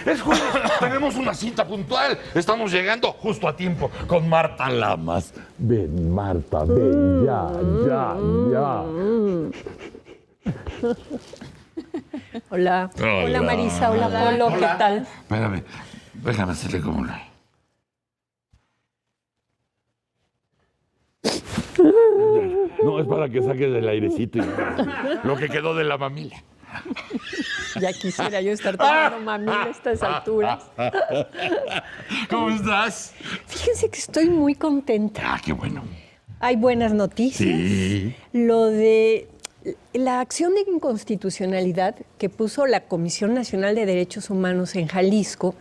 Es jueves, tenemos una cita puntual. Estamos llegando justo a tiempo con Marta Lamas. Ven, Marta, ven, ya. Hola. Hola, Marisa. Hola, Polo. ¿Qué tal? Espérame, déjame hacerle como una. No, es para que saque del airecito y lo que quedó de la mamila. Ya quisiera yo estar tomando mamila a estas alturas. ¿Cómo estás? Fíjense que estoy muy contenta. Ah, qué bueno. Hay buenas noticias. Sí. Lo de la acción de inconstitucionalidad que puso la Comisión Nacional de Derechos Humanos en Jalisco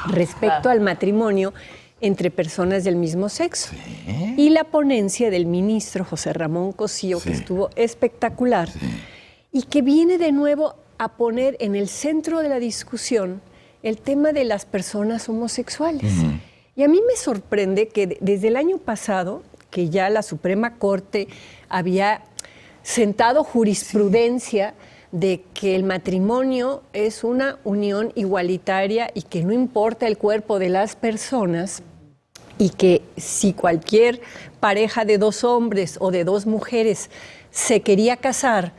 respecto al matrimonio entre personas del mismo sexo. Sí. Y la ponencia del ministro José Ramón Cosío, que estuvo espectacular, y que viene de nuevo a poner en el centro de la discusión el tema de las personas homosexuales. Y a mí me sorprende que desde el año pasado, que ya la Suprema Corte había sentado jurisprudencia de que el matrimonio es una unión igualitaria y que no importa el cuerpo de las personas, y que si cualquier pareja de dos hombres o de dos mujeres se quería casar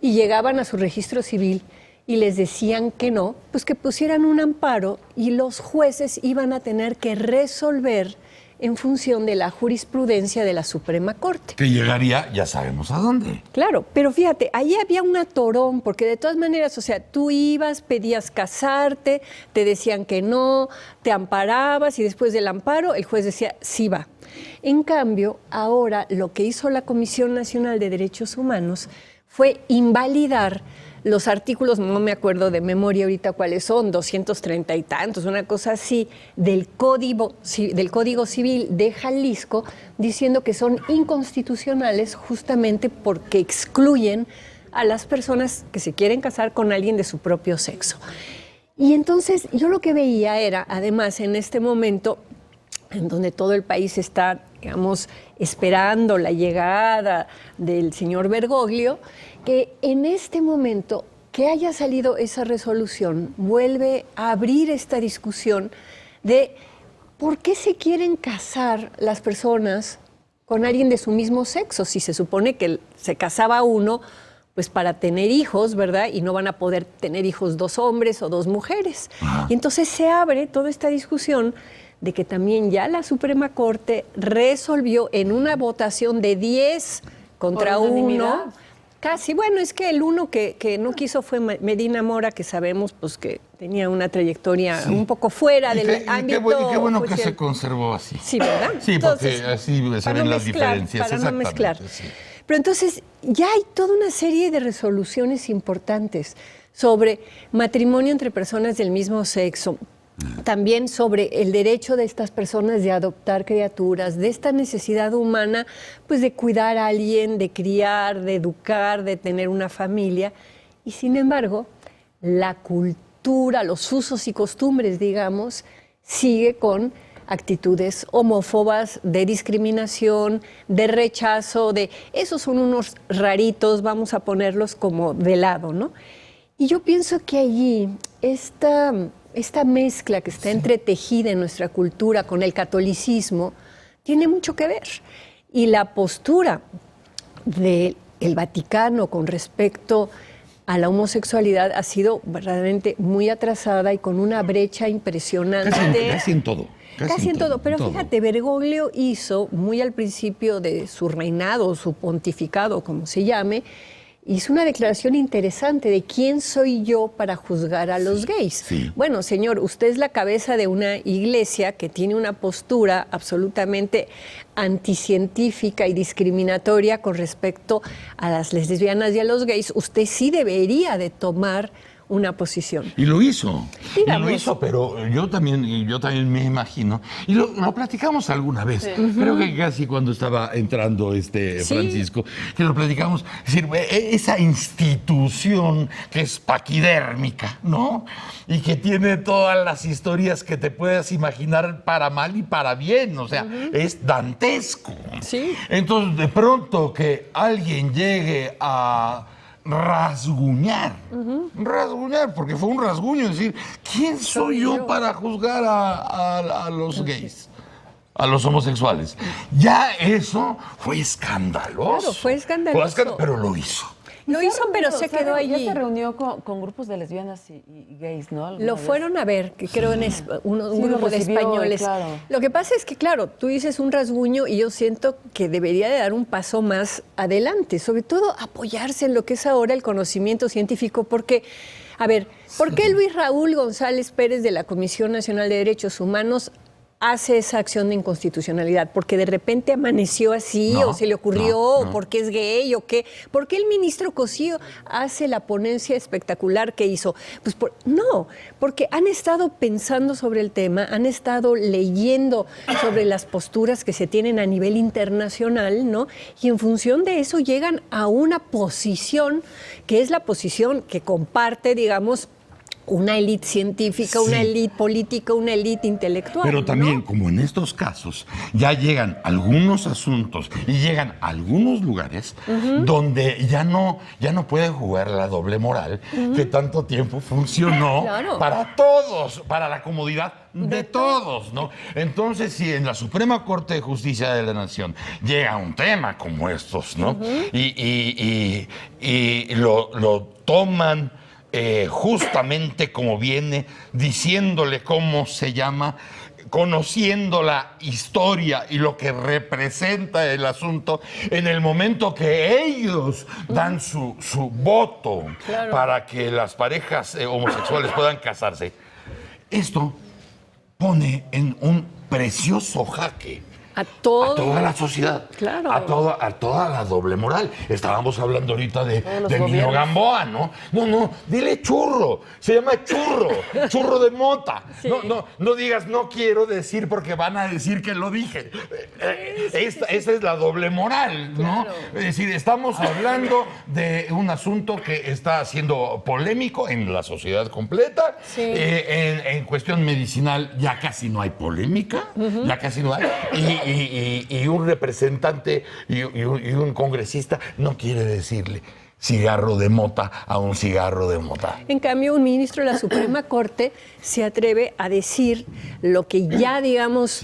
y llegaban a su registro civil y les decían que no, pues que pusieran un amparo y los jueces iban a tener que resolver en función de la jurisprudencia de la Suprema Corte. Que llegaría, ya sabemos a dónde. Claro, pero fíjate, ahí había un atorón, porque de todas maneras, o sea, tú ibas, pedías casarte, te decían que no, te amparabas y después del amparo el juez decía, sí va. En cambio, ahora lo que hizo la Comisión Nacional de Derechos Humanos fue invalidar los artículos, no me acuerdo de memoria ahorita cuáles son, 230 y tantos, una cosa así, del Código Civil de Jalisco, diciendo que son inconstitucionales justamente porque excluyen a las personas que se quieren casar con alguien de su propio sexo. Y entonces yo lo que veía era, además, en este momento, en donde todo el país está, digamos, esperando la llegada del señor Bergoglio, que en este momento que haya salido esa resolución vuelve a abrir esta discusión de por qué se quieren casar las personas con alguien de su mismo sexo, si se supone que se casaba uno pues para tener hijos, ¿verdad? Y no van a poder tener hijos dos hombres o dos mujeres. Y entonces se abre toda esta discusión de que también ya la Suprema Corte resolvió en una votación de 10 contra 1. Casi, bueno, es que el uno que no quiso fue Medina Mora, que sabemos pues que tenía una trayectoria un poco fuera del ámbito. Qué bueno que se conservó así. Sí, ¿verdad? Sí, entonces, porque así se ven las diferencias. Para no mezclar. Sí. Pero entonces ya hay toda una serie de resoluciones importantes sobre matrimonio entre personas del mismo sexo, también sobre el derecho de estas personas de adoptar criaturas, de esta necesidad humana, pues de cuidar a alguien, de criar, de educar, de tener una familia. Y sin embargo, la cultura, los usos y costumbres, digamos, sigue con actitudes homófobas, de discriminación, de rechazo, de esos son unos raritos, vamos a ponerlos como de lado, ¿no? Y yo pienso que allí esta mezcla que está entretejida en nuestra cultura con el catolicismo tiene mucho que ver. Y la postura del Vaticano con respecto a la homosexualidad ha sido verdaderamente muy atrasada y con una brecha impresionante. Casi en todo. Casi en todo. Pero fíjate, Bergoglio hizo, muy al principio de su reinado, su pontificado, como se llame, hizo una declaración interesante de quién soy yo para juzgar a los gays. Sí. Bueno, señor, usted es la cabeza de una iglesia que tiene una postura absolutamente anticientífica y discriminatoria con respecto a las lesbianas y a los gays. Usted sí debería de tomar una posición. Y lo hizo. Digamos. Y lo hizo, pero yo también me imagino, y lo platicamos alguna vez, creo que casi cuando estaba entrando Francisco, que lo platicamos, es decir, esa institución que es paquidérmica, ¿no? Y que tiene todas las historias que te puedas imaginar para mal y para bien, o sea, es dantesco. Sí. Entonces, de pronto que alguien llegue a rasguñar. Rasguñar, porque fue un rasguño, decir, ¿quién soy yo para juzgar a los gays? A los homosexuales. Ya eso fue escandaloso. Claro, fue escandaloso. Pero lo hizo. Lo hizo, pero se quedó allí. Ya se reunió con grupos de lesbianas y gays, ¿no? Lo fueron a ver, que creo en un grupo de españoles. Claro. Lo que pasa es que, claro, tú dices un rasguño y yo siento que debería de dar un paso más adelante, sobre todo apoyarse en lo que es ahora el conocimiento científico, porque, a ver, ¿por qué Luis Raúl González Pérez de la Comisión Nacional de Derechos Humanos hace esa acción de inconstitucionalidad? ¿Porque de repente amaneció así o se le ocurrió o porque es gay o qué? ¿Por qué el ministro Cosío hace la ponencia espectacular que hizo? Pues no, porque han estado pensando sobre el tema, han estado leyendo sobre las posturas que se tienen a nivel internacional, ¿no? Y en función de eso llegan a una posición que es la posición que comparte, digamos, una élite científica, una élite política, una élite intelectual. Pero también, ¿no? como en estos casos, ya llegan algunos asuntos y llegan a algunos lugares donde ya no pueden jugar la doble moral que tanto tiempo funcionó para todos, para la comodidad de todos, ¿no? Entonces, si en la Suprema Corte de Justicia de la Nación llega un tema como estos, ¿no? Y lo toman justamente como viene, diciéndole cómo se llama, conociendo la historia y lo que representa el asunto, en el momento que ellos dan su voto para que las parejas homosexuales puedan casarse, esto pone en un precioso jaque a toda la sociedad, a toda la doble moral. Estábamos hablando ahorita de Nino Gamboa, ¿no? No, dile churro, se llama churro de mota. Sí. No digas no quiero decir porque van a decir que lo dije. Esa es la doble moral, ¿no? Claro. Es decir, estamos hablando de un asunto que está siendo polémico en la sociedad completa. Sí. En cuestión medicinal ya casi no hay polémica, ya casi no hay. Y un representante y un congresista no quiere decirle cigarro de mota a un cigarro de mota. En cambio, un ministro de la Suprema Corte se atreve a decir lo que ya, digamos,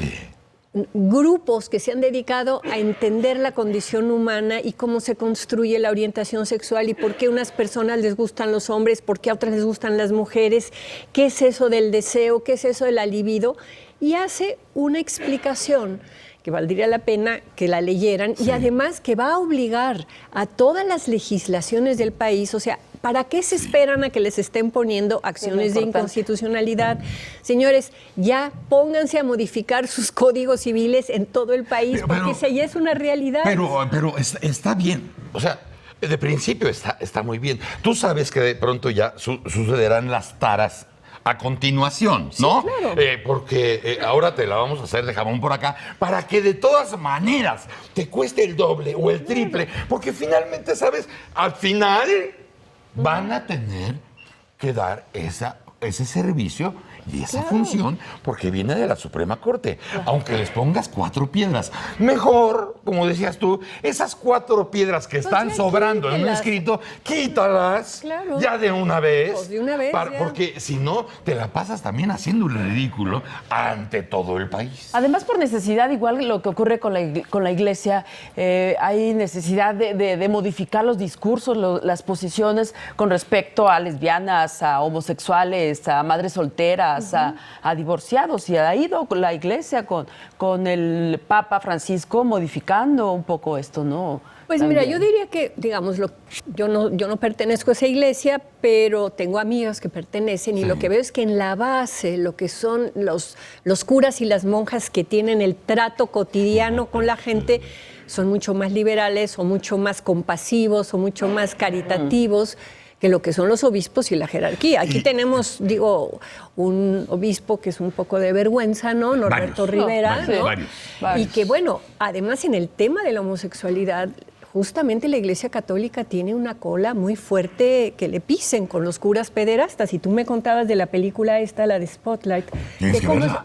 grupos que se han dedicado a entender la condición humana y cómo se construye la orientación sexual y por qué a unas personas les gustan los hombres, por qué a otras les gustan las mujeres, qué es eso del deseo, qué es eso de la libido, y hace una explicación que valdría la pena que la leyeran y además que va a obligar a todas las legislaciones del país, o sea, ¿para qué se esperan a que les estén poniendo acciones de inconstitucionalidad? Señores, ya pónganse a modificar sus códigos civiles en todo el país, porque esa ya es una realidad. Pero está bien, o sea, de principio está muy bien. Tú sabes que de pronto ya sucederán las taras a continuación, ¿no? Sí, claro. Porque ahora te la vamos a hacer de jamón por acá, para que de todas maneras te cueste el doble o el triple, porque finalmente, ¿sabes? Al final van a tener que dar ese servicio y esa función, porque viene de la Suprema Corte, aunque les pongas 4 piedras. Mejor, como decías tú, esas 4 piedras que están sobrando en un escrito, quítalas ya de una vez. Pues de una vez porque si no, te la pasas también haciendo el ridículo ante todo el país. Además, por necesidad, igual lo que ocurre con la Iglesia, hay necesidad de modificar los discursos, las posiciones con respecto a lesbianas, a homosexuales, a madres solteras, a divorciados, y ha ido la Iglesia con el Papa Francisco modificando un poco esto, ¿no? Pues también. Mira, yo diría que, digamos, yo no pertenezco a esa iglesia, pero tengo amigas que pertenecen y lo que veo es que en la base, lo que son los curas y las monjas que tienen el trato cotidiano con la gente, son mucho más liberales o mucho más compasivos o mucho más caritativos que lo que son los obispos y la jerarquía. Aquí tenemos, digo, un obispo que es un poco de vergüenza, ¿no? Norberto Rivera, ¿no? Varios. Y que, bueno, además en el tema de la homosexualidad, justamente la Iglesia Católica tiene una cola muy fuerte que le pisen con los curas pederastas. Y tú me contabas de la película esta, la de Spotlight.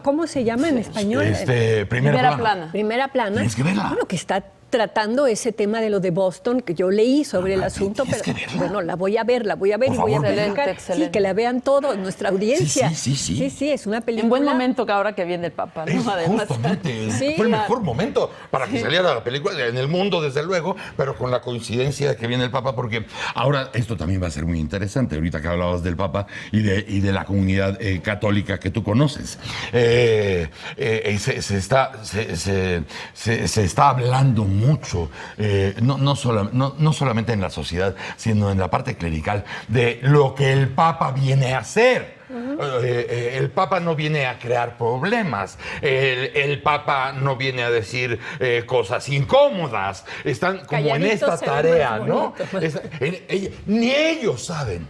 ¿Cómo se llama en español? Primera plana. Primera plana. Tienes que verla. Bueno, que está tratando ese tema de lo de Boston, que yo leí sobre el asunto, tienes pero que verla. bueno, la voy a ver Por y voy a favor, platicar. excelente. Sí, que la vean todo, nuestra audiencia. Sí. Sí, es una película. En buen momento que ahora que viene el Papa, ¿no? Además. Justamente, Sí, fue el claro. mejor momento para que saliera la película en el mundo, desde luego, pero con la coincidencia de que viene el Papa, porque ahora esto también va a ser muy interesante, ahorita que hablabas del Papa y de la comunidad católica que tú conoces. Se está hablando mucho, no solamente en la sociedad, sino en la parte clerical, de lo que el Papa viene a hacer. El Papa no viene a crear problemas, el Papa no viene a decir cosas incómodas, están como en Calladitos esta se ven tarea, más ¿no? bonitos. Ni ellos saben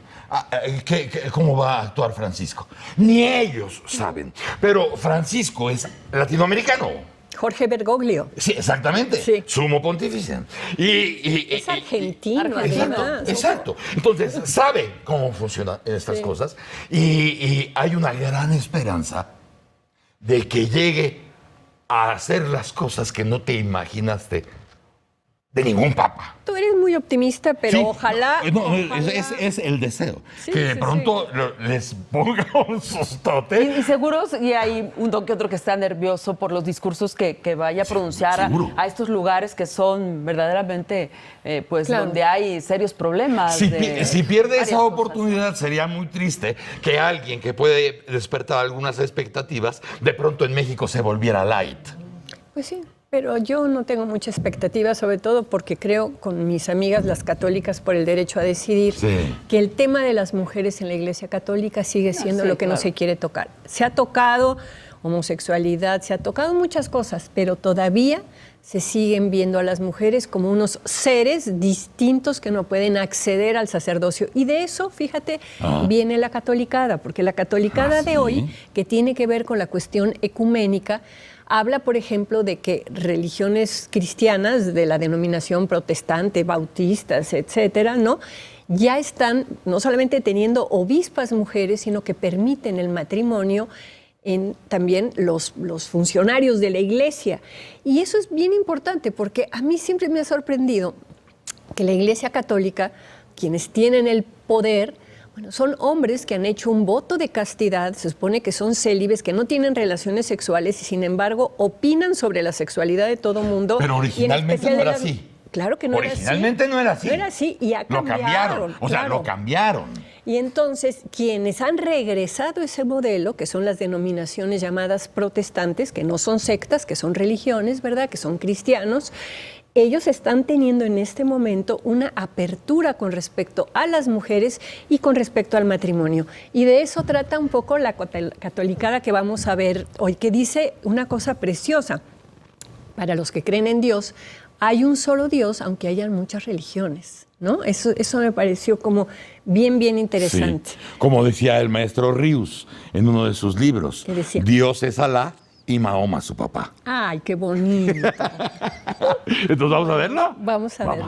cómo va a actuar Francisco, ni ellos saben, pero Francisco es latinoamericano. Jorge Bergoglio. Sí, exactamente. Sí. Sumo pontífice. Es argentino, además. Exacto. Entonces, sabe cómo funcionan estas cosas y hay una gran esperanza de que llegue a hacer las cosas que no te imaginaste de ningún papa. Tú eres muy optimista, pero Sí, ojalá. Es el deseo. Sí, que de sí, pronto les ponga un sustote. Y seguros, y hay uno que otro que está nervioso por los discursos que vaya a pronunciar seguro. a estos lugares que son verdaderamente, pues, Claro. donde hay serios problemas. Si pierde varias esa cosas. oportunidad, sería muy triste que alguien que puede despertar algunas expectativas, de pronto en México se volviera light. Pues sí, pero yo no tengo mucha expectativa, sobre todo porque creo con mis amigas las católicas por el derecho a decidir Sí. que el tema de las mujeres en la Iglesia Católica sigue siendo sí, lo que no claro. se quiere tocar. Se ha tocado homosexualidad, se ha tocado muchas cosas, pero todavía se siguen viendo a las mujeres como unos seres distintos que no pueden acceder al sacerdocio. Y de eso, fíjate, viene la catolicada, porque la catolicada de ¿sí? hoy, que tiene que ver con la cuestión ecuménica, habla, por ejemplo, de que religiones cristianas de la denominación protestante, bautistas, etcétera, ¿no? Ya están no solamente teniendo obispas mujeres, sino que permiten el matrimonio en también los funcionarios de la Iglesia. Y eso es bien importante porque a mí siempre me ha sorprendido que la Iglesia Católica, quienes tienen el poder, bueno, son hombres que han hecho un voto de castidad, se supone que son célibes, que no tienen relaciones sexuales y sin embargo opinan sobre la sexualidad de todo mundo. Pero y en originalmente especial no de era las- así. Claro que no era así. Originalmente no era así. No era así y ha Lo cambiaron. O sea, claro. lo cambiaron. Y entonces, quienes han regresado ese modelo, que son las denominaciones llamadas protestantes, que no son sectas, que son religiones, ¿verdad?, que son cristianos, ellos están teniendo en este momento una apertura con respecto a las mujeres y con respecto al matrimonio. Y de eso trata un poco la catolicada que vamos a ver hoy, que dice una cosa preciosa. Para los que creen en Dios, hay un solo Dios, aunque hayan muchas religiones, ¿no? Eso me pareció como bien interesante. Sí. Como decía el maestro Rius en uno de sus libros, ¿Qué decía? Dios es Alá y Mahoma su papá. Ay, qué bonito. Entonces, ¿vamos a verlo? Vamos a verlo.